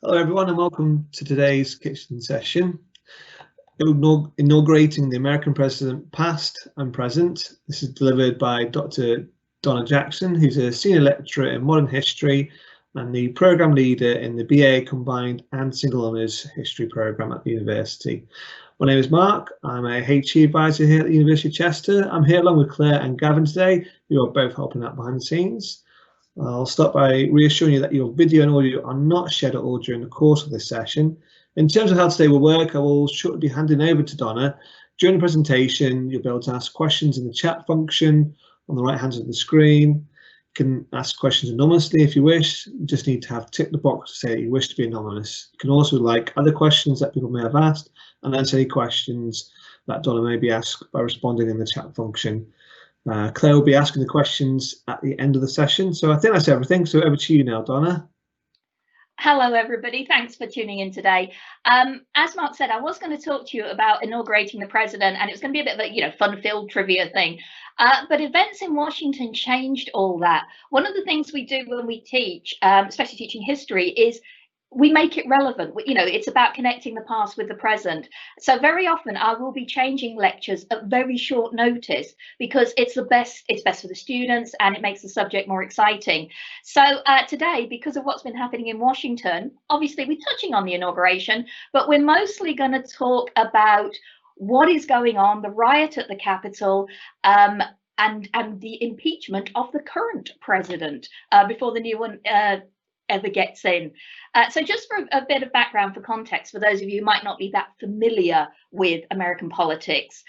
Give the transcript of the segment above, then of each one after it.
Hello everyone and welcome to today's kitchen session, inaugurating the American president past and present. This is delivered by Dr. Donna Jackson, who's a senior lecturer in modern history and the programme leader in the BA Combined and Single Honours History programme at the university. My name is Mark, I'm a HE advisor here at the University of Chester. I'm here along with Claire and Gavin today, who are both helping out behind the scenes. I'll start by reassuring you that your video and audio are not shared at all during the course of this session. In terms of how today will work, I will shortly be handing over to Donna. During the presentation, you'll be able to ask questions in the chat function on the right hand side of the screen. You can ask questions anonymously if you wish. You just need to have ticked the box to say that you wish to be anonymous. You can also like other questions that people may have asked and answer any questions that Donna may be asked by responding in the chat function. Claire will be asking the questions at the end of the session. So I think that's everything. So over to you now, Donna. Hello, everybody. Thanks for tuning in today. As Mark said, I was going to talk to you about inaugurating the president, and it was going to be a bit of a fun-filled trivia thing. But events in Washington changed all that. One of the things we do when we teach, especially teaching history, is we make it relevant. It's about connecting the past with the present. So very often I will be changing lectures at very short notice because it's best for the students and it makes the subject more exciting. So today, because of what's been happening in Washington, obviously we're touching on the inauguration, but we're mostly going to talk about what is going on, the riot at the Capitol, and the impeachment of the current president before the new one ever gets in. So just for a bit of background for context, for those of you who might not be that familiar with American politics,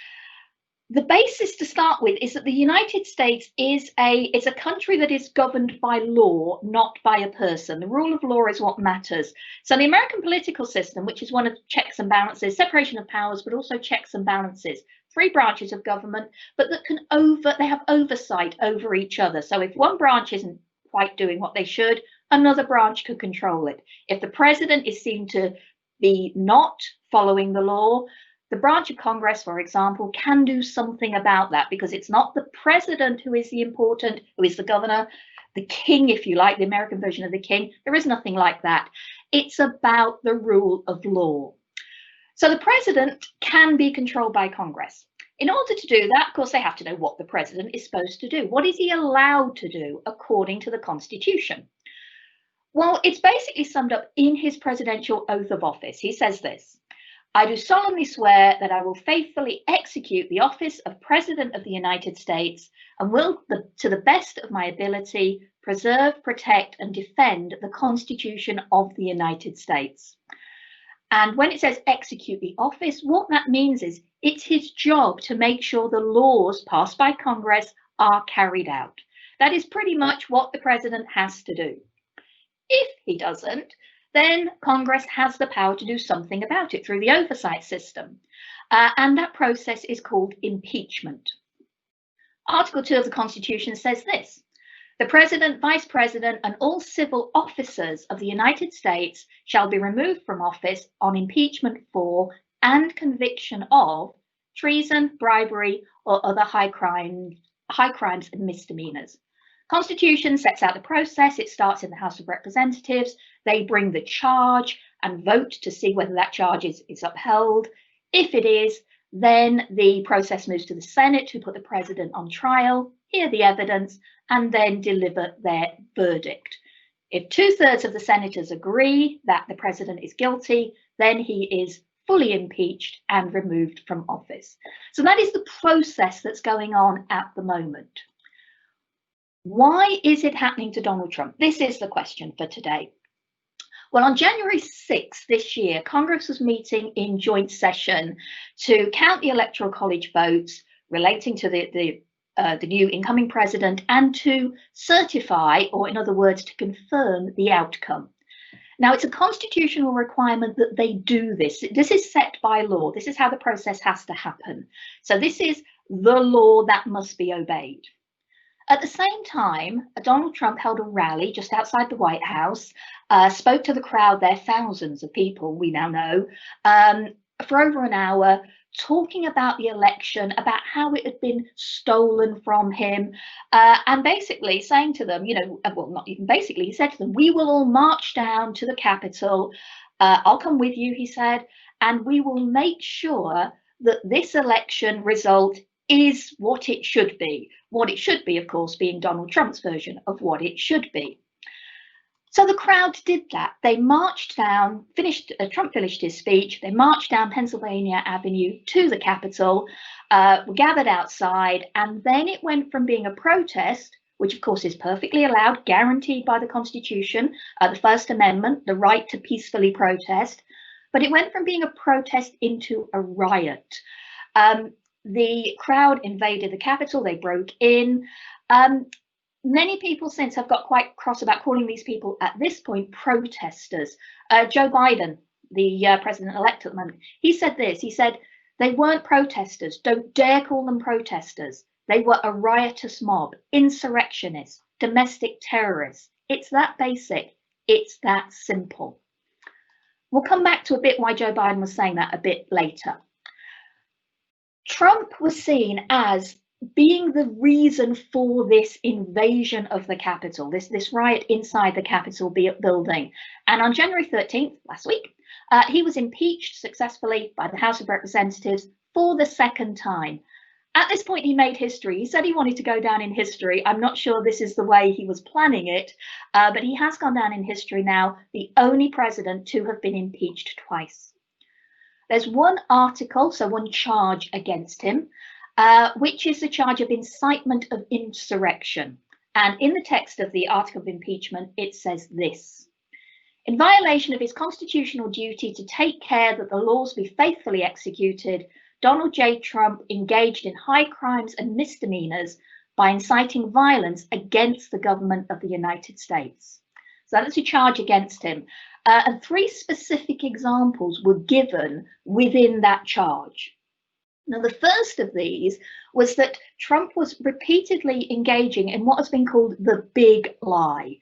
the basis to start with is that the United States is a country that is governed by law, not by a person. The rule of law is what matters. So the American political system, which is one of checks and balances, separation of powers, but also checks and balances, 3 branches of government, but that they have oversight over each other. So if one branch isn't quite doing what they should, another branch could control it. If the president is seen to be not following the law, the branch of Congress, for example, can do something about that, because it's not the president who is who is the governor, the king, if you like, the American version of the king. There is nothing like that. It's about the rule of law. So the president can be controlled by Congress. In order to do that, of course, they have to know what the president is supposed to do. What is he allowed to do according to the Constitution? Well, it's basically summed up in his presidential oath of office. He says this: I do solemnly swear that I will faithfully execute the office of President of the United States and will, to the best of my ability, preserve, protect, and defend the Constitution of the United States. And when it says execute the office, what that means is it's his job to make sure the laws passed by Congress are carried out. That is pretty much what the president has to do. If he doesn't, then Congress has the power to do something about it through the oversight system. And that process is called impeachment. Article 2 of the Constitution says this: the president, vice president, and all civil officers of the United States shall be removed from office on impeachment for and conviction of treason, bribery, or other high crimes and misdemeanors. Constitution sets out the process. It starts in the House of Representatives. They bring the charge and vote to see whether that charge is upheld. If it is, then the process moves to the Senate, who put the president on trial, hear the evidence, and then deliver their verdict. If 2/3 of the senators agree that the president is guilty, then he is fully impeached and removed from office. So that is the process that's going on at the moment. Why is it happening to Donald Trump? This is the question for today. Well, on January 6th this year, Congress was meeting in joint session to count the Electoral College votes relating to the new incoming president and to certify, or in other words, to confirm the outcome. Now, it's a constitutional requirement that they do this. This is set by law. This is how the process has to happen. So this is the law that must be obeyed. At the same time, Donald Trump held a rally just outside the White House, spoke to the crowd there, thousands of people, we now know, for over an hour, talking about the election, about how it had been stolen from him, and basically saying to them, well, not even basically, he said to them, we will all march down to the Capitol. I'll come with you, he said, and we will make sure that this election result is what it should be. What it should be, of course, being Donald Trump's version of what it should be. So the crowd did that. They marched down, Trump finished his speech, they marched down Pennsylvania Avenue to the Capitol, were gathered outside, and then it went from being a protest, which of course is perfectly allowed, guaranteed by the Constitution, the First Amendment, the right to peacefully protest, but it went from being a protest into a riot. The crowd invaded the Capitol, they broke in. Many people since have got quite cross about calling these people at this point protesters. Joe Biden, the president-elect at the moment, he said this, he said, they weren't protesters, don't dare call them protesters. They were a riotous mob, insurrectionists, domestic terrorists. It's that basic, it's that simple. We'll come back to a bit why Joe Biden was saying that a bit later. Trump was seen as being the reason for this invasion of the Capitol, this riot inside the Capitol building. And on January 13th, last week, he was impeached successfully by the House of Representatives for the second time. At this point, he made history. He said he wanted to go down in history. I'm not sure this is the way he was planning it, but he has gone down in history now, the only president to have been impeached twice. There's one article, so one charge against him, which is the charge of incitement of insurrection. And in the text of the article of impeachment, it says this: in violation of his constitutional duty to take care that the laws be faithfully executed, Donald J. Trump engaged in high crimes and misdemeanors by inciting violence against the government of the United States. So that's a charge against him. And three specific examples were given within that charge. Now, the first of these was that Trump was repeatedly engaging in what has been called the big lie.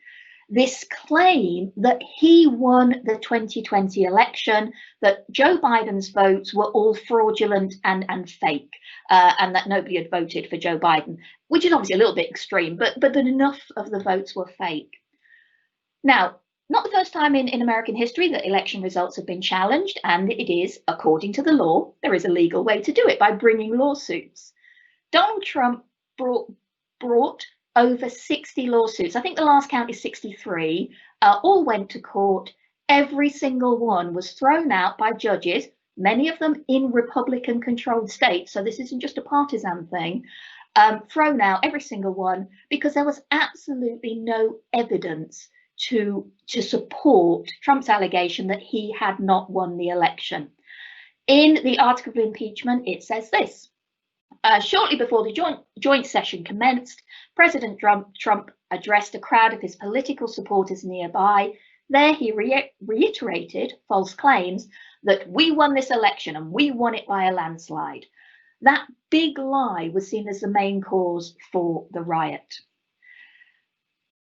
This claim that he won the 2020 election, that Joe Biden's votes were all fraudulent and fake, and that nobody had voted for Joe Biden, which is obviously a little bit extreme, but that enough of the votes were fake. Now, not the first time in American history that election results have been challenged, and it is, according to the law, there is a legal way to do it by bringing lawsuits. Donald Trump brought over 60 lawsuits. I think the last count is 63, all went to court. Every single one was thrown out by judges, many of them in Republican-controlled states, so this isn't just a partisan thing, thrown out, every single one, because there was absolutely no evidence to support Trump's allegation that he had not won the election. In the article of impeachment, it says this: shortly before the joint session commenced, President Trump addressed a crowd of his political supporters nearby. There he reiterated false claims that we won this election and we won it by a landslide. That big lie was seen as the main cause for the riot.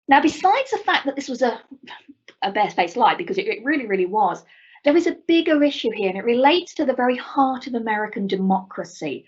Now, besides the fact that this was a barefaced lie, because it really, really was, there is a bigger issue here, and it relates to the very heart of American democracy.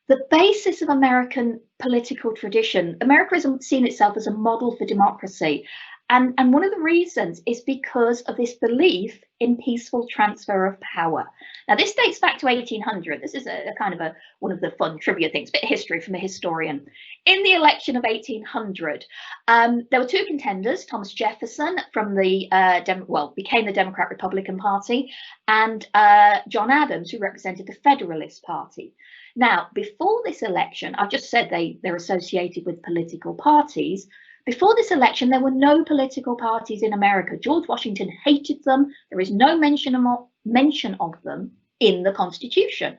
The basis of American political tradition, America has seen itself as a model for democracy. And one of the reasons is because of this belief in peaceful transfer of power. Now, this dates back to 1800. This is a kind of one of the fun trivia things, a bit of history from a historian. In the election of 1800, there were two contenders, Thomas Jefferson from the, became the Democrat-Republican Party, and John Adams, who represented the Federalist Party. Now, before this election, I've just said they're associated with political parties. Before this election, there were no political parties in America. George Washington hated them. There is no mention of them in the Constitution.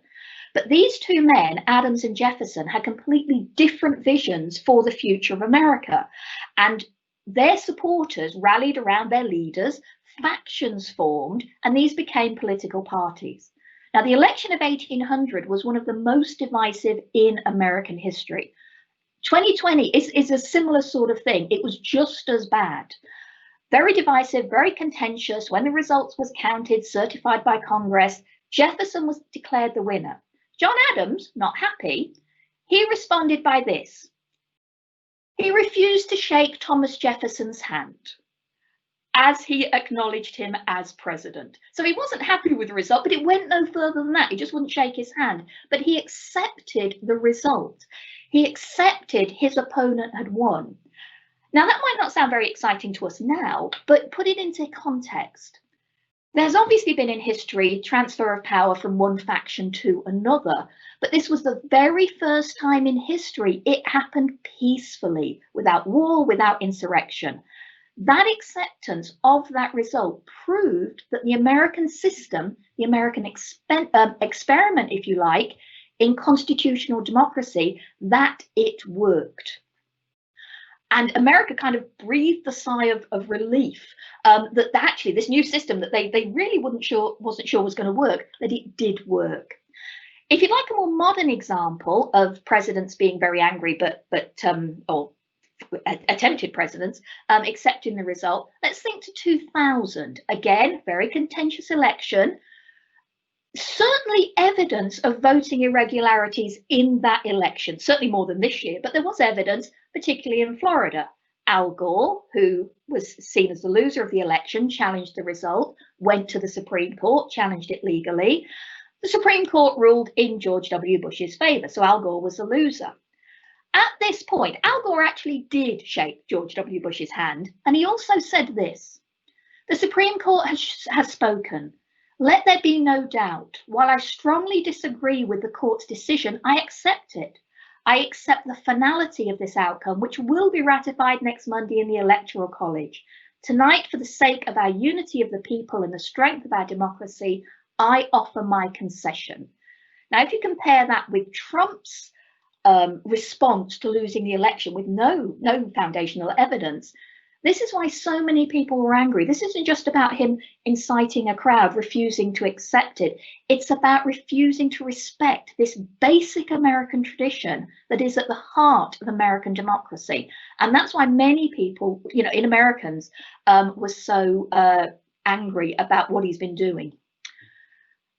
But these two men, Adams and Jefferson, had completely different visions for the future of America. And their supporters rallied around their leaders, factions formed, and these became political parties. Now, the election of 1800 was one of the most divisive in American history. 2020 is a similar sort of thing. It was just as bad. Very divisive, very contentious. When the results was counted, certified by Congress, Jefferson was declared the winner. John Adams, not happy, he responded by this. He refused to shake Thomas Jefferson's hand as he acknowledged him as president. So he wasn't happy with the result, but it went no further than that. He just wouldn't shake his hand, but he accepted the result. He accepted his opponent had won. Now, that might not sound very exciting to us now, but put it into context. There's obviously been in history transfer of power from one faction to another, but this was the very first time in history it happened peacefully, without war, without insurrection. That acceptance of that result proved that the American system, the American experiment, if you like, in constitutional democracy, that it worked. And America kind of breathed a sigh of relief that actually this new system that they really wasn't sure was going to work, that it did work. If you'd like a more modern example of presidents being very angry, or attempted presidents accepting the result, let's think to 2000. Again, very contentious election. Certainly evidence of voting irregularities in that election, certainly more than this year, but there was evidence, particularly in Florida. Al Gore, who was seen as the loser of the election, challenged the result, went to the Supreme Court, challenged it legally. The Supreme Court ruled in George W. Bush's favour, so Al Gore was the loser. At this point, Al Gore actually did shake George W. Bush's hand, and he also said this: "The Supreme Court has spoken. Let there be no doubt. While I strongly disagree with the court's decision, I accept it. I accept the finality of this outcome, which will be ratified next Monday in the Electoral College. Tonight, for the sake of our unity of the people and the strength of our democracy, I offer my concession." Now, if you compare that with Trump's response to losing the election with no foundational evidence, this is why so many people were angry. This isn't just about him inciting a crowd, refusing to accept it. It's about refusing to respect this basic American tradition that is at the heart of American democracy. And that's why many people, in Americans, were so angry about what he's been doing.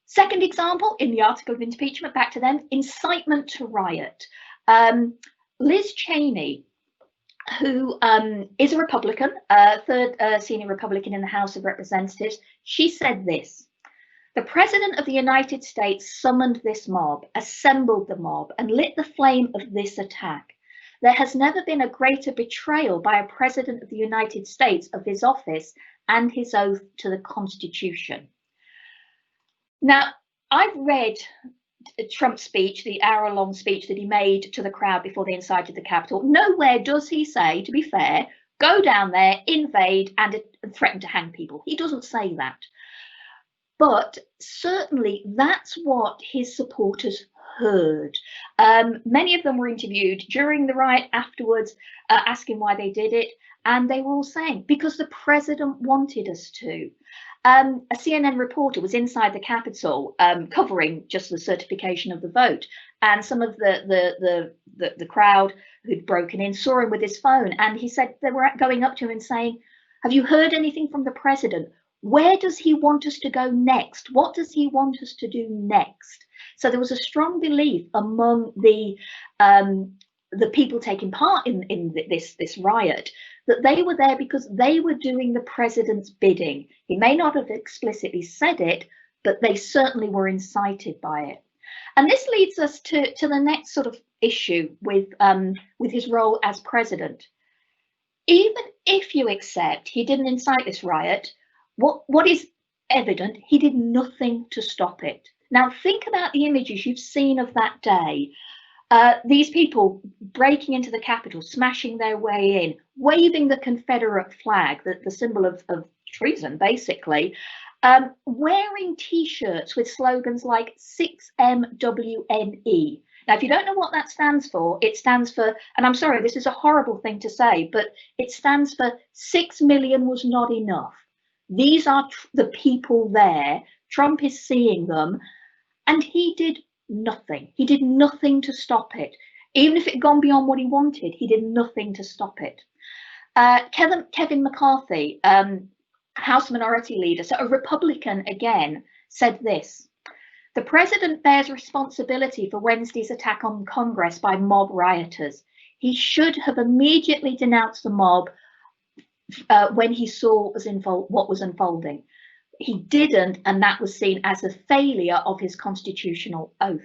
Second example, in the article of impeachment, back to them, incitement to riot. Liz Cheney, who is a Republican, third senior Republican in the House of Representatives, she said this: "The President of the United States summoned this mob, assembled the mob, and lit the flame of this attack. There has never been a greater betrayal by a President of the United States of his office and his oath to the Constitution." Now, I've read Trump's speech, the hour-long speech that he made to the crowd before they incited the Capitol. Nowhere does he say, to be fair, go down there, invade, and threaten to hang people. He doesn't say that. But certainly that's what his supporters heard. Many of them were interviewed during the riot, afterwards, asking why they did it. And they were all saying, because the president wanted us to. A CNN reporter was inside the Capitol covering just the certification of the vote, and some of the crowd who'd broken in saw him with his phone, and he said they were going up to him and saying, "Have you heard anything from the president? Where does he want us to go next? What does he want us to do next?" So there was a strong belief among the people taking part in this riot that they were there because they were doing the president's bidding. He may not have explicitly said it, but they certainly were incited by it. And this leads us to the next sort of issue with his role as president. Even if you accept he didn't incite this riot, what is evident, he did nothing to stop it. Now think about the images you've seen of that day. These people breaking into the Capitol, smashing their way in, waving the Confederate flag, the symbol of treason, basically, wearing T-shirts with slogans like 6MWNE. Now, if you don't know what that stands for, it stands for, and I'm sorry, this is a horrible thing to say, but it stands for 6 million was not enough. These are the people there. Trump is seeing them, and he did nothing. He did nothing to stop it. Even if it had gone beyond what he wanted, he did nothing to stop it. Kevin McCarthy, House Minority Leader, so a Republican again, said this: The president bears responsibility for Wednesday's attack on Congress by mob rioters. He should have immediately denounced the mob when he saw what was unfolding. He didn't, and that was seen as a failure of his constitutional oath.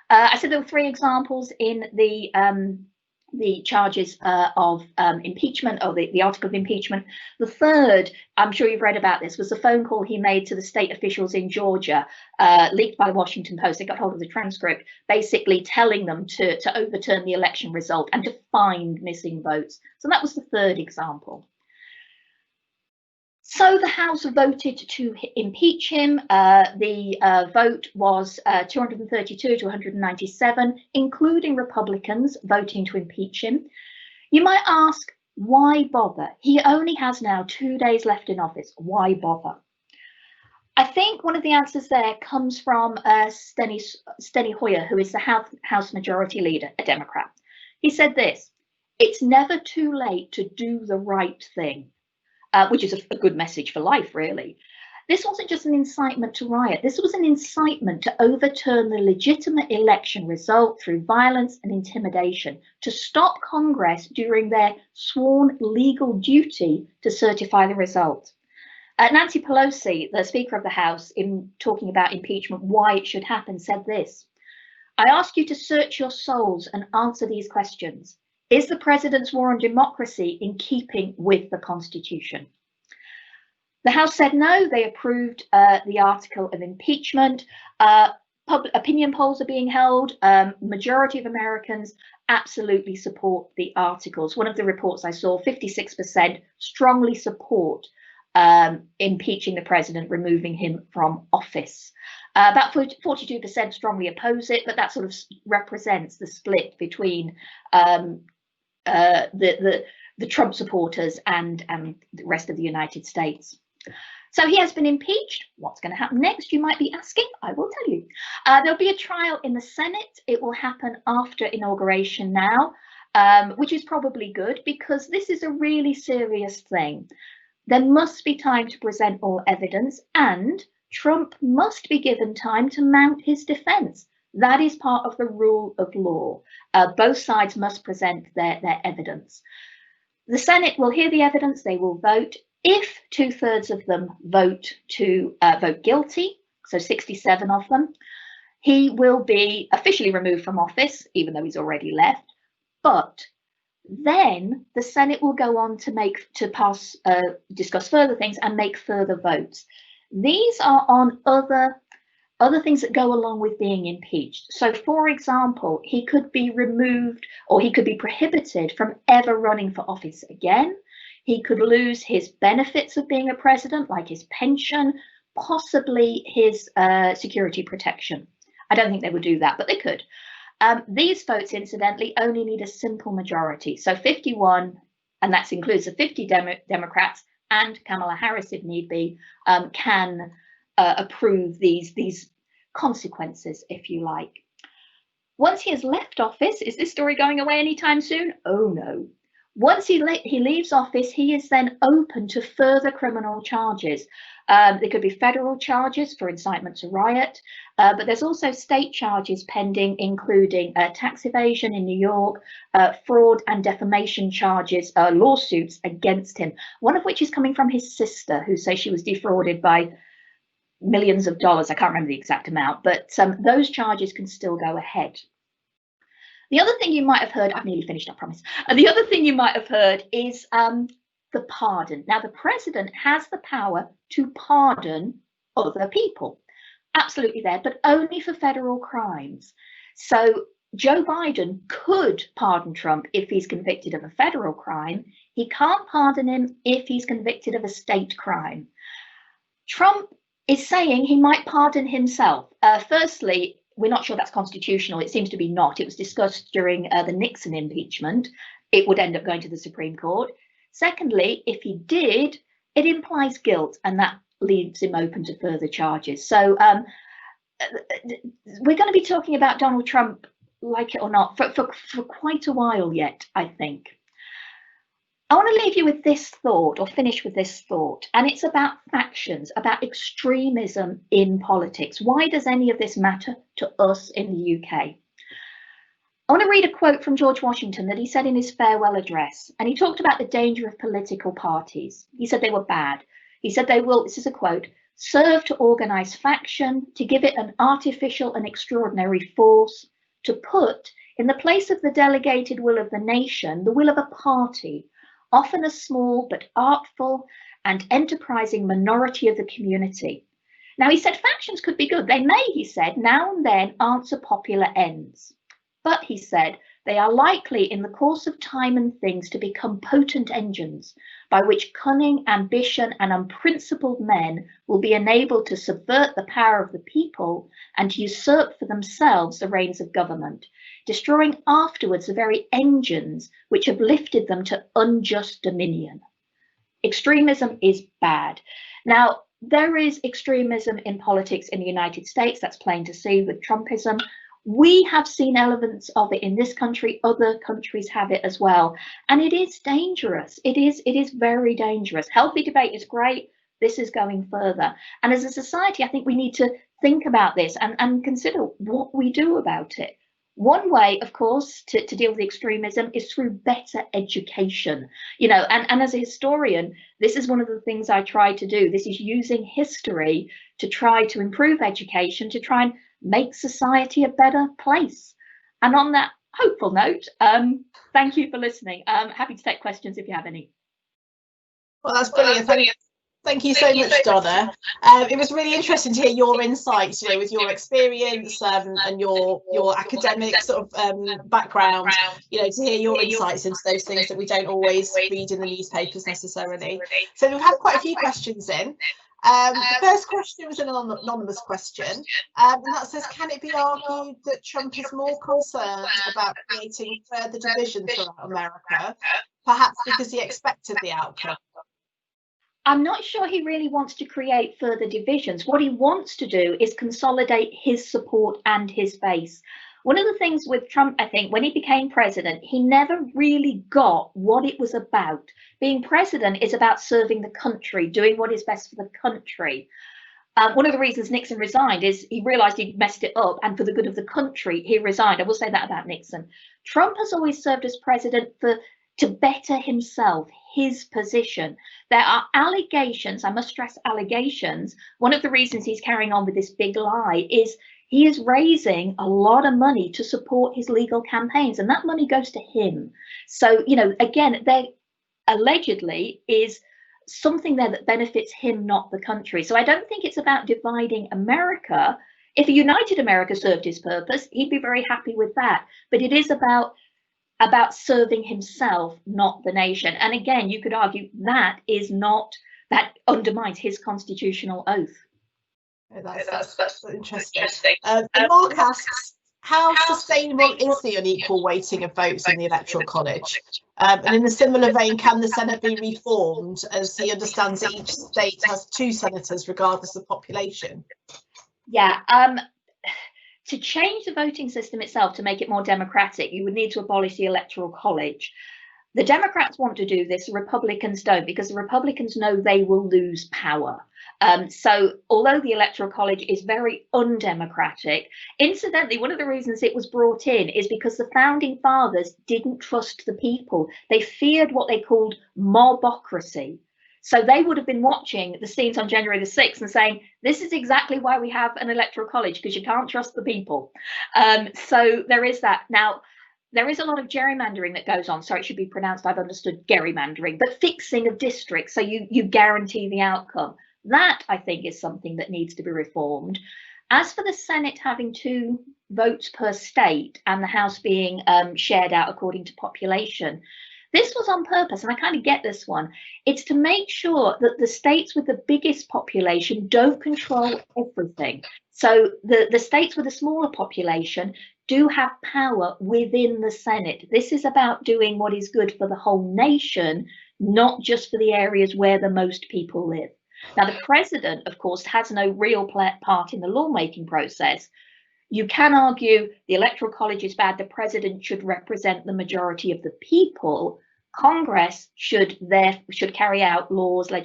I said there were 3 examples in the charges of impeachment, or the article of impeachment. The third, I'm sure you've read about this, was the phone call he made to the state officials in Georgia, leaked by the Washington Post. They got hold of the transcript, basically telling them to overturn the election result and to find missing votes. So that was the third example. So the House voted to impeach him. The vote was 232 to 197, including Republicans voting to impeach him. You might ask, why bother? He only has now 2 days left in office. Why bother? I think one of the answers there comes from Steny Hoyer, who is the House Majority Leader, a Democrat. He said this: "It's never too late to do the right thing." Which is a good message for life, really. This wasn't just an incitement to riot. This was an incitement to overturn the legitimate election result through violence and intimidation, to stop Congress during their sworn legal duty to certify the result. Nancy Pelosi, the Speaker of the House, in talking about impeachment, why it should happen, said this: "I ask you to search your souls and answer these questions. Is the president's war on democracy in keeping with the Constitution?" The House said no. They approved the article of impeachment. Opinion polls are being held. Majority of Americans absolutely support the articles. One of the reports I saw, 56% strongly support impeaching the president, removing him from office. About 42% strongly oppose it, but that sort of represents the split between the Trump supporters and the rest of the United States. So he has been impeached. What's going to happen next, you might be asking? I will tell you. There'll be a trial in the Senate. It will happen after inauguration now, which is probably good because this is a really serious thing. There must be time to present all evidence, and Trump must be given time to mount his defense. That is part of the rule of law. Both sides must present their evidence. The Senate will hear the evidence. They will vote. If 2/3 of them vote guilty, so 67 of them, he will be officially removed from office, even though he's already left. But then the Senate will go on to discuss further things and make further votes. These are on other things that go along with being impeached. So, for example, he could be removed, or he could be prohibited from ever running for office again. He could lose his benefits of being a president, like his pension, possibly his security protection. I don't think they would do that, but they could. These votes, incidentally, only need a simple majority. So 51, and that includes the 50 Democrats and Kamala Harris, if need be, can approve these consequences, if you like. Once he has left office, is this story going away anytime soon? Oh no. Once he leaves office, he is then open to further criminal charges. There could be federal charges for incitement to riot, but there's also state charges pending, including tax evasion in New York, fraud and defamation charges, lawsuits against him, one of which is coming from his sister, who says she was defrauded by millions of dollars. I can't remember the exact amount, but those charges can still go ahead. The other thing you might have heard, I've nearly finished, I promise. The other thing you might have heard is the pardon. Now, the president has the power to pardon other people. Absolutely there, but only for federal crimes. So Joe Biden could pardon Trump if he's convicted of a federal crime. He can't pardon him if he's convicted of a state crime. Trump is saying he might pardon himself. Firstly, we're not sure that's constitutional. It seems to be not. It was discussed during the Nixon impeachment. It would end up going to the Supreme Court. Secondly, if he did, it implies guilt, and that leaves him open to further charges. So we're going to be talking about Donald Trump, like it or not, for quite a while yet, I think. I want to leave you with this thought, or finish with this thought, and it's about factions, about extremism in politics. Why does any of this matter to us in the UK? I want to read a quote from George Washington that he said in his farewell address, and he talked about the danger of political parties. He said they were bad. He said they will, this is a quote, serve to organise faction, to give it an artificial and extraordinary force, to put in the place of the delegated will of the nation, the will of a party, often a small but artful and enterprising minority of the community. Now, he said factions could be good. They may, he said, now and then answer popular ends. But, he said, they are likely in the course of time and things to become potent engines by which cunning, ambition and unprincipled men will be enabled to subvert the power of the people and to usurp for themselves the reins of government, destroying afterwards the very engines which have lifted them to unjust dominion. Extremism is bad. Now, there is extremism in politics in the United States, that's plain to see with Trumpism. We have seen elements of it in this country, other countries have it as well. And it is dangerous. It is very dangerous. Healthy debate is great. This is going further. And as a society, I think we need to think about this and consider what we do about it. One way, of course, to deal with extremism is through better education. You know, and as a historian, this is one of the things I try to do. This is using history to try to improve education, to try and make society a better place. And on that hopeful note, thank you for listening. Happy to take questions if you have any. Well, that's brilliant. Thank you so much, Donna. It was really interesting to hear your insights, you know, with your experience and your academic sort of background, you know, to hear your insights into those things that we don't always read in the newspapers necessarily. So we've had quite a few questions in. The first question was an anonymous question, and that says, can it be argued that Trump is more concerned about creating further division throughout America, perhaps because he expected the outcome? I'm not sure he really wants to create further divisions. What he wants to do is consolidate his support and his base. One of the things with Trump, I think, when he became president, he never really got what it was about. Being president is about serving the country, doing what is best for the country. One of the reasons Nixon resigned is he realized he'd messed it up, and for the good of the country, he resigned. I will say that about Nixon. Trump has always served as president to better himself, his position. There are allegations, I must stress allegations. One of the reasons he's carrying on with this big lie is he is raising a lot of money to support his legal campaigns, and that money goes to him. So, you know, again, there allegedly is something there that benefits him, not the country. So I don't think it's about dividing America. If a united America served his purpose, he'd be very happy with that. But it is about serving himself, not the nation. And again, you could argue that undermines his constitutional oath. That's interesting. And Mark asks, how sustainable is the unequal weighting of votes in the Electoral College? And in a similar vein, can the Senate be reformed, as he understands that each state has 2 senators regardless of population? Yeah, to change the voting system itself, to make it more democratic, you would need to abolish the Electoral College. The Democrats want to do this, the Republicans don't, because the Republicans know they will lose power. So although the Electoral College is very undemocratic, incidentally, one of the reasons it was brought in is because the founding fathers didn't trust the people. They feared what they called mobocracy. So they would have been watching the scenes on January the 6th and saying, this is exactly why we have an Electoral College, because you can't trust the people. So there is that. Now, there is a lot of gerrymandering that goes on. Sorry, it should be pronounced, I've understood, gerrymandering, but fixing of districts so you guarantee the outcome. That, I think, is something that needs to be reformed. As for the Senate having 2 votes per state and the House being shared out according to population, this was on purpose, and I kind of get this one. It's to make sure that the states with the biggest population don't control everything. So the states with a smaller population do have power within the Senate. This is about doing what is good for the whole nation, not just for the areas where the most people live. Now, the president, of course, has no real part in the lawmaking process. You can argue the Electoral College is bad. The president should represent the majority of the people. Congress should carry out laws, their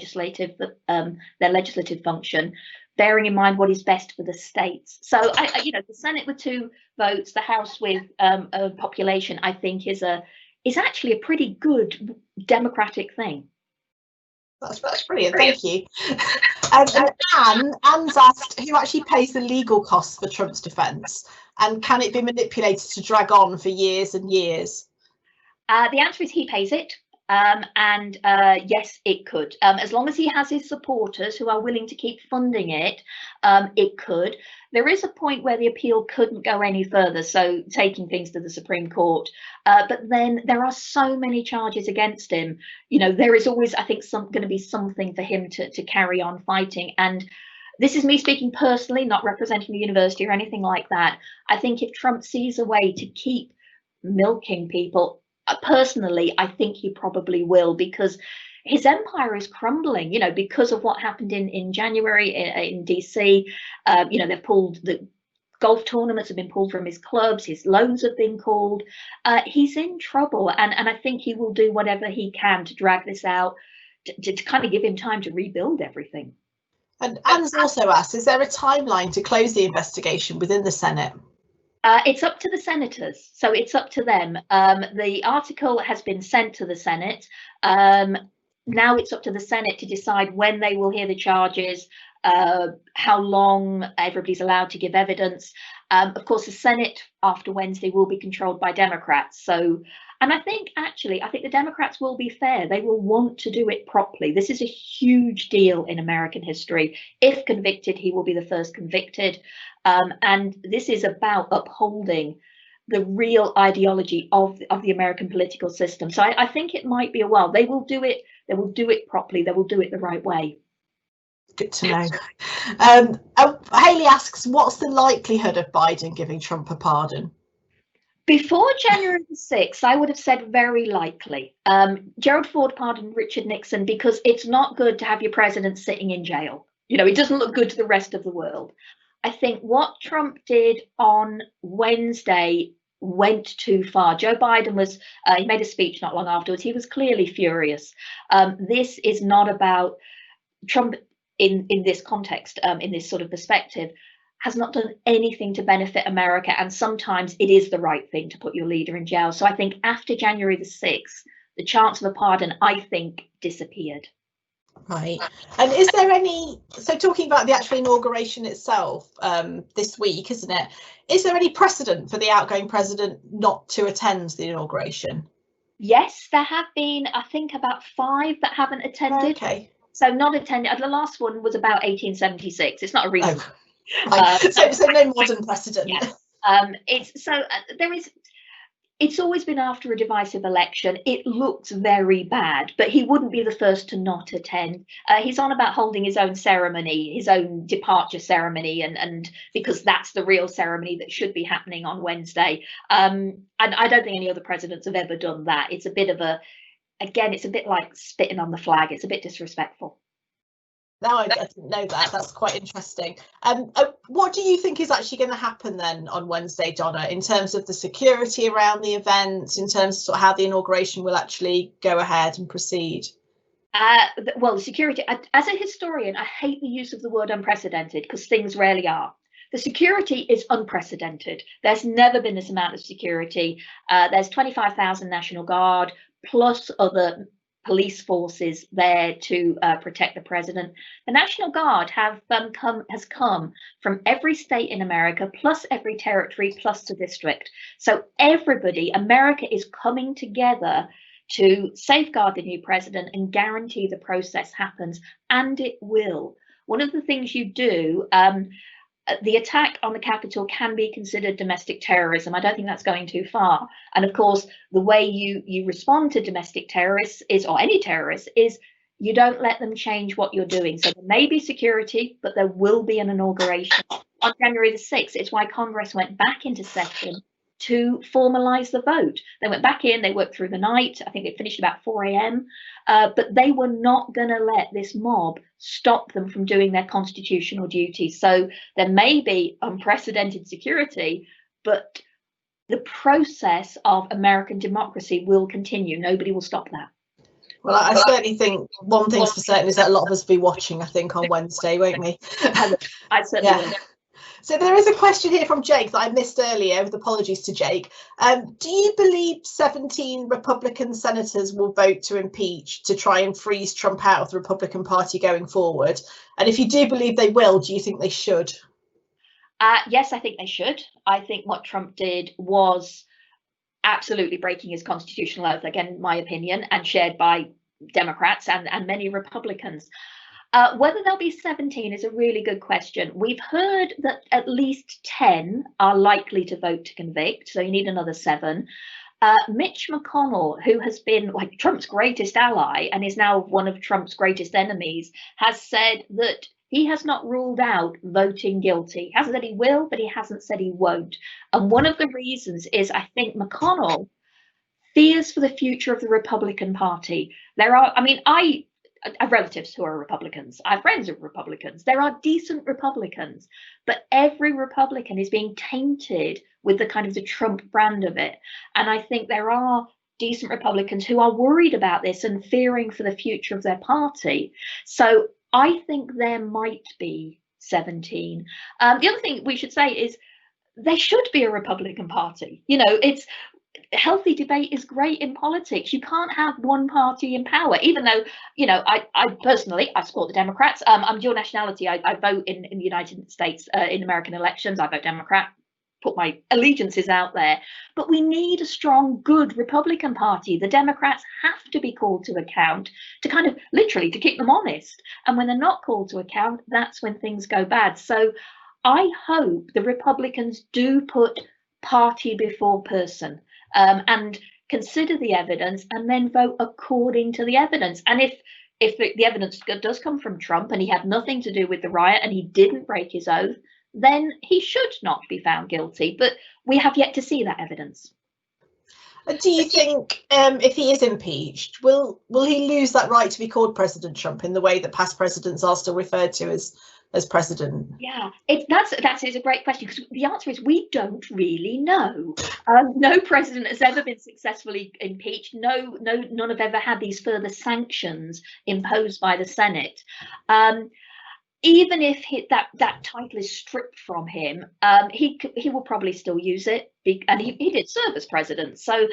legislative function, bearing in mind what is best for the states. So, the Senate with 2 votes, the House with a population, I think is actually a pretty good democratic thing. That's brilliant. Thank you. And Anne's asked, who actually pays the legal costs for Trump's defence, and can it be manipulated to drag on for years and years? The answer is he pays it. Yes, it could. As long as he has his supporters who are willing to keep funding it, it could. There is a point where the appeal couldn't go any further, so taking things to the Supreme Court. But then there are so many charges against him. There is always, I think, going to be something for him to carry on fighting. And this is me speaking personally, not representing the university or anything like that. I think if Trump sees a way to keep milking people, personally, I think he probably will, because his empire is crumbling, because of what happened in January in DC. They've pulled the golf tournaments have been pulled from his clubs, his loans have been called. He's in trouble, and I think he will do whatever he can to drag this out, to kind of give him time to rebuild everything. And Anne's also asked, is there a timeline to close the investigation within the Senate? It's up to the senators, so it's up to them. The article has been sent to the Senate. Now it's up to the Senate to decide when they will hear the charges, how long everybody's allowed to give evidence. Of course, the Senate after Wednesday will be controlled by Democrats. And I think the Democrats will be fair. They will want to do it properly. This is a huge deal in American history. If convicted, he will be the first convicted. And this is about upholding the real ideology of the American political system. So I think it might be a while. They will do it. They will do it properly. They will do it the right way. Good to know. Hayley asks, what's the likelihood of Biden giving Trump a pardon? Before January the 6th, I would have said very likely. Gerald Ford pardoned Richard Nixon because it's not good to have your president sitting in jail. It doesn't look good to the rest of the world. I think what Trump did on Wednesday went too far. Joe Biden he made a speech not long afterwards. He was clearly furious. This is not about Trump in this context, in this sort of perspective, has not done anything to benefit America. And sometimes it is the right thing to put your leader in jail. So I think after January the 6th, the chance of a pardon, I think, disappeared. Right. And is there so talking about the actual inauguration itself this week, isn't it? Is there any precedent for the outgoing president not to attend the inauguration? Yes, there have been, I think, about 5 that haven't attended. Okay. So not attended. The last one was about 1876. It's not a recent. So no modern precedent. Yeah. It's always been after a divisive election. It looks very bad, but he wouldn't be the first to not attend. He's on about holding his own ceremony, his own departure ceremony, and because that's the real ceremony that should be happening on Wednesday. And I don't think any other presidents have ever done that. It's a bit it's a bit like spitting on the flag. It's a bit disrespectful. No, I didn't know that. That's quite interesting. What do you think is actually going to happen then on Wednesday, Donna, in terms of the security around the event, in terms of, sort of how the inauguration will actually go ahead and proceed? Well, the security, as a historian, I hate the use of the word unprecedented because things rarely are. The security is unprecedented. There's never been this amount of security. There's 25,000 National Guard plus other police forces there to protect the president. The National Guard has come from every state in America, plus every territory, plus the district. So America is coming together to safeguard the new president and guarantee the process happens, and it will. One of the things you do, the attack on the Capitol can be considered domestic terrorism. I don't think that's going too far. And of course, the way you respond to domestic terrorists or any terrorists is you don't let them change what you're doing. So there may be security, but there will be an inauguration on January the 6th. It's why Congress went back into session to formalise the vote. They went back in, they worked through the night. I think they finished about 4 a.m. But they were not going to let this mob stop them from doing their constitutional duty. So there may be unprecedented security, but the process of American democracy will continue. Nobody will stop that. Well, I certainly think one thing's for certain is that a lot of us will be watching, I think, on Wednesday, won't we? I certainly will. So there is a question here from Jake that I missed earlier, with apologies to Jake. Do you believe 17 Republican senators will vote to impeach to try and freeze Trump out of the Republican Party going forward? And if you do believe they will, do you think they should? Yes, I think they should. I think what Trump did was absolutely breaking his constitutional oath, again, my opinion, and shared by Democrats and many Republicans. Whether there'll be 17 is a really good question. We've heard that at least 10 are likely to vote to convict, so you need another 7. Mitch McConnell, who has been like Trump's greatest ally and is now one of Trump's greatest enemies, has said that he has not ruled out voting guilty. He hasn't said he will, but he hasn't said he won't. And one of the reasons is I think McConnell fears for the future of the Republican Party. There are, I mean, I have relatives who are Republicans. I have friends who are Republicans. There are decent Republicans, but every Republican is being tainted with the kind of the Trump brand of it. And I think there are decent Republicans who are worried about this and fearing for the future of their party. So I think there might be 17. The other thing we should say is there should be a Republican Party. You know, it's healthy debate is great in politics. You can't have one party in power, even though, you know, I personally, I support the Democrats. I'm dual nationality. I vote in the United States in American elections. I vote Democrat, put my allegiances out there. But we need a strong, good Republican Party. The Democrats have to be called to account to kind of literally to keep them honest. And when they're not called to account, that's when things go bad. So I hope the Republicans do put party before person. And consider the evidence and then vote according to the evidence. And if the evidence does come from Trump and he had nothing to do with the riot and he didn't break his oath, then he should not be found guilty. But we have yet to see that evidence. Do you think if he is impeached, will he lose that right to be called President Trump in the way that past presidents are still referred to as president? Yeah, that is a great question, because the answer is we don't really know. No president has ever been successfully impeached. None have ever had these further sanctions imposed by the Senate. Even if that title is stripped from him, he will probably still use it, and he did serve as president. So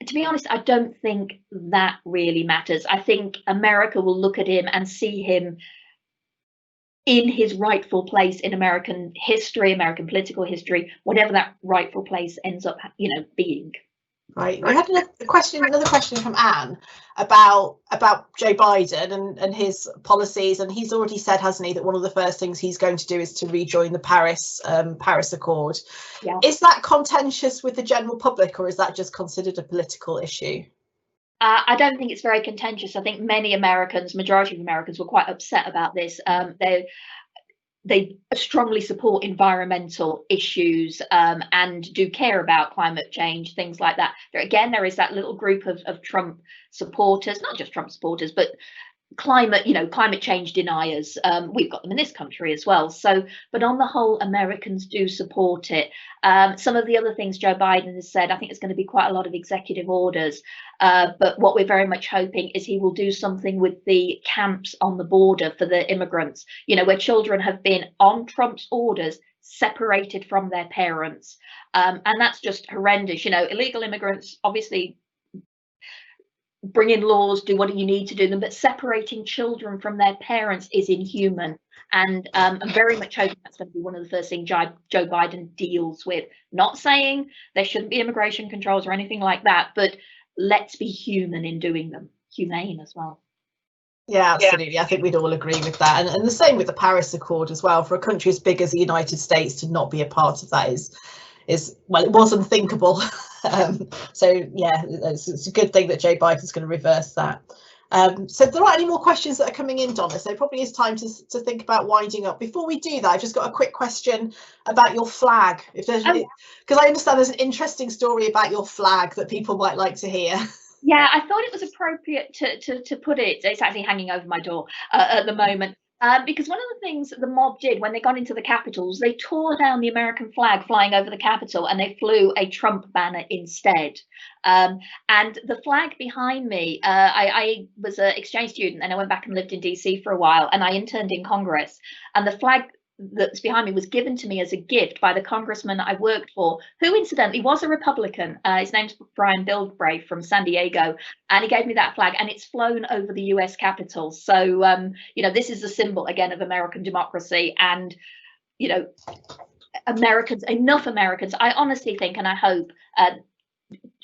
to be honest, I don't think that really matters. I think America will look at him and see him in his rightful place in American history, American political history, whatever that rightful place ends up, being. Right. We had another question from Anne about Joe Biden and his policies, and he's already said, hasn't he, that one of the first things he's going to do is to rejoin the Paris Accord. Yeah. Is that contentious with the general public, or is that just considered a political issue? I don't think it's very contentious. I think majority of Americans were quite upset about this. They strongly support environmental issues and do care about climate change, things like that. There is that little group of Trump supporters, not just Trump supporters, but climate change deniers. We've got them in this country as well. So, but on the whole, Americans do support it. Some of the other things Joe Biden has said, I think there's going to be quite a lot of executive orders. But what we're very much hoping is he will do something with the camps on the border for the immigrants, where children have been on Trump's orders separated from their parents. And that's just horrendous. Illegal immigrants, obviously, bring in laws, do what you need to do them, but separating children from their parents is inhuman. And I'm very much hoping that's going to be one of the first things Joe Biden deals with. Not saying there shouldn't be immigration controls or anything like that, but let's be human in doing them, humane as well. Yeah, absolutely. Yeah. I think we'd all agree with that. And the same with the Paris Accord as well. For a country as big as the United States to not be a part of that is well, it was unthinkable. So yeah, it's a good thing that Joe Biden's going to reverse that. So there aren't any more questions that are coming in, Donna, so it probably is time to think about winding up. Before we do that, I've just got a quick question about your flag, because I understand there's an interesting story about your flag that people might like to hear. Yeah, I thought it was appropriate to put it. It's actually hanging over my door at the moment. Because one of the things that the mob did when they got into the Capitol, they tore down the American flag flying over the Capitol and they flew a Trump banner instead. And the flag behind me, I was an exchange student and I went back and lived in DC for a while, and I interned in Congress, and the flag that's behind me was given to me as a gift by the congressman I worked for, who incidentally was a Republican. His name's Brian Bilbray from San Diego, and he gave me that flag, and it's flown over the US Capitol. So, you know, this is a symbol again of American democracy, and, you know, enough Americans, I honestly think, and I hope,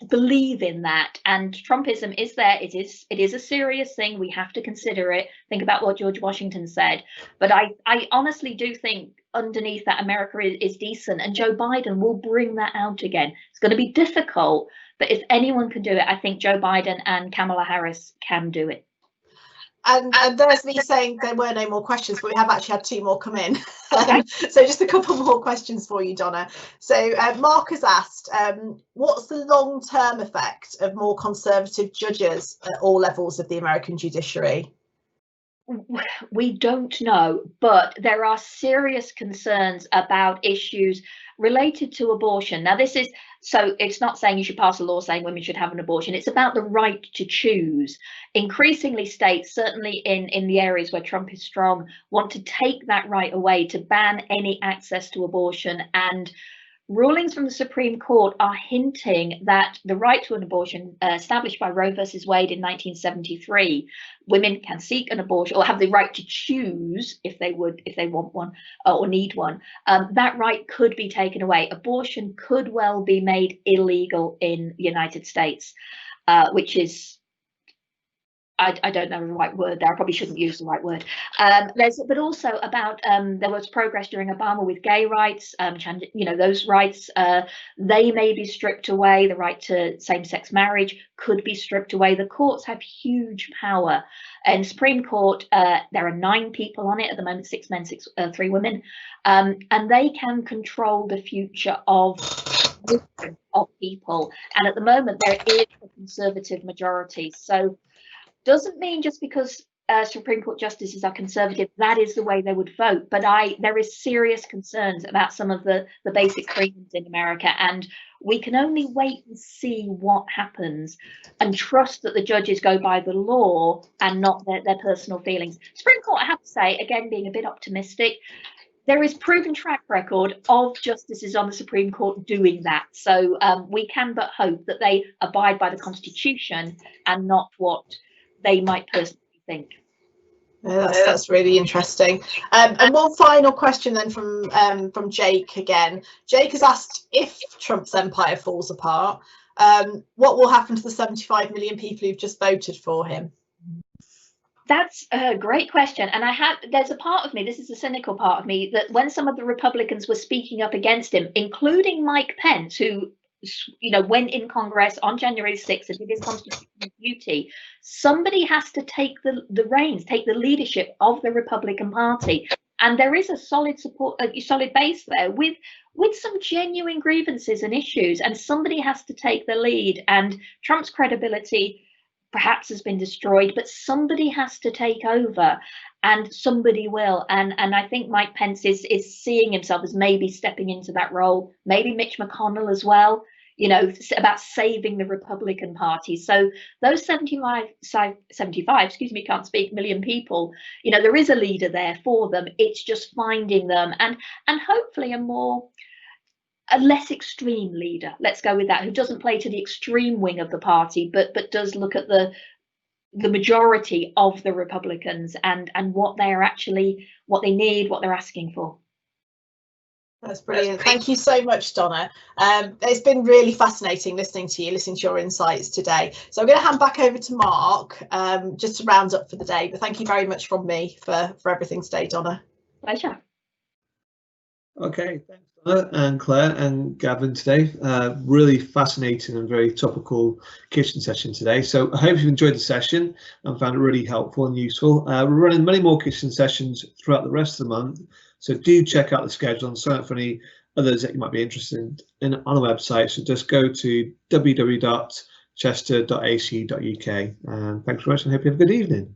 believe in that. And Trumpism is there. It is a serious thing. We have to consider it. Think about what George Washington said. But I honestly do think underneath that America is decent, and Joe Biden will bring that out again. It's going to be difficult, but if anyone can do it, I think Joe Biden and Kamala Harris can do it. And there's me saying there were no more questions, but we have actually had 2 more come in. So just a couple more questions for you, Donna. So Mark has asked, what's the long-term effect of more conservative judges at all levels of the American judiciary? We don't know, but there are serious concerns about issues related to abortion. Now, this is, so it's not saying you should pass a law saying women should have an abortion. It's about the right to choose. Increasingly, states, certainly in the areas where Trump is strong, want to take that right away, to ban any access to abortion. And rulings from the Supreme Court are hinting that the right to an abortion, established by Roe versus Wade in 1973, women can seek an abortion or have the right to choose if they want one or need one. That right could be taken away. Abortion could well be made illegal in the United States, which is, I don't know the right word there. I probably shouldn't use the right word. But also about there was progress during Obama with gay rights. You know, those rights, they may be stripped away. The right to same-sex marriage could be stripped away. The courts have huge power. And Supreme Court, there are 9 people on it at the moment, 6 men, 3 women, and they can control the future of people. And at the moment, there is a conservative majority. So doesn't mean just because Supreme Court justices are conservative, that is the way they would vote. But there is serious concerns about some of the basic freedoms in America, and we can only wait and see what happens and trust that the judges go by the law and not their personal feelings. Supreme Court, I have to say, again, being a bit optimistic, there is proven track record of justices on the Supreme Court doing that. So we can but hope that they abide by the Constitution and not what they might personally think. Yeah, that's really interesting. And one final question then from Jake again. Jake has asked, if Trump's empire falls apart, what will happen to the 75 million people who've just voted for him? That's a great question. And there's a part of me, this is a cynical part of me, that when some of the Republicans were speaking up against him, including Mike Pence, who, you know, went in Congress on January 6th and did his constitutional duty, somebody has to take the reins, take the leadership of the Republican Party. And there is a solid support, a solid base there with some genuine grievances and issues, and somebody has to take the lead. And Trump's credibility perhaps has been destroyed, but somebody has to take over, and somebody will. And I think Mike Pence is seeing himself as maybe stepping into that role, maybe Mitch McConnell as well, you know, about saving the Republican Party. So those 75, can't speak, million people, you know, there is a leader there for them. It's just finding them and hopefully a less extreme leader, let's go with that, who doesn't play to the extreme wing of the party, but does look at the majority of the Republicans and what they need, what they're asking for. That's brilliant. Thank you so much, Donna. It's been really fascinating listening to your insights today. So I'm going to hand back over to Mark just to round up for the day. But thank you very much from me for everything today, Donna. Pleasure. Okay, thanks Donna and Claire and Gavin today. Really fascinating and very topical kitchen session today. So I hope you've enjoyed the session and found it really helpful and useful. We're running many more kitchen sessions throughout the rest of the month. So do check out the schedule and sign up for any others that you might be interested in on the website. So just go to www.chester.ac.uk. And thanks very much and hope you have a good evening.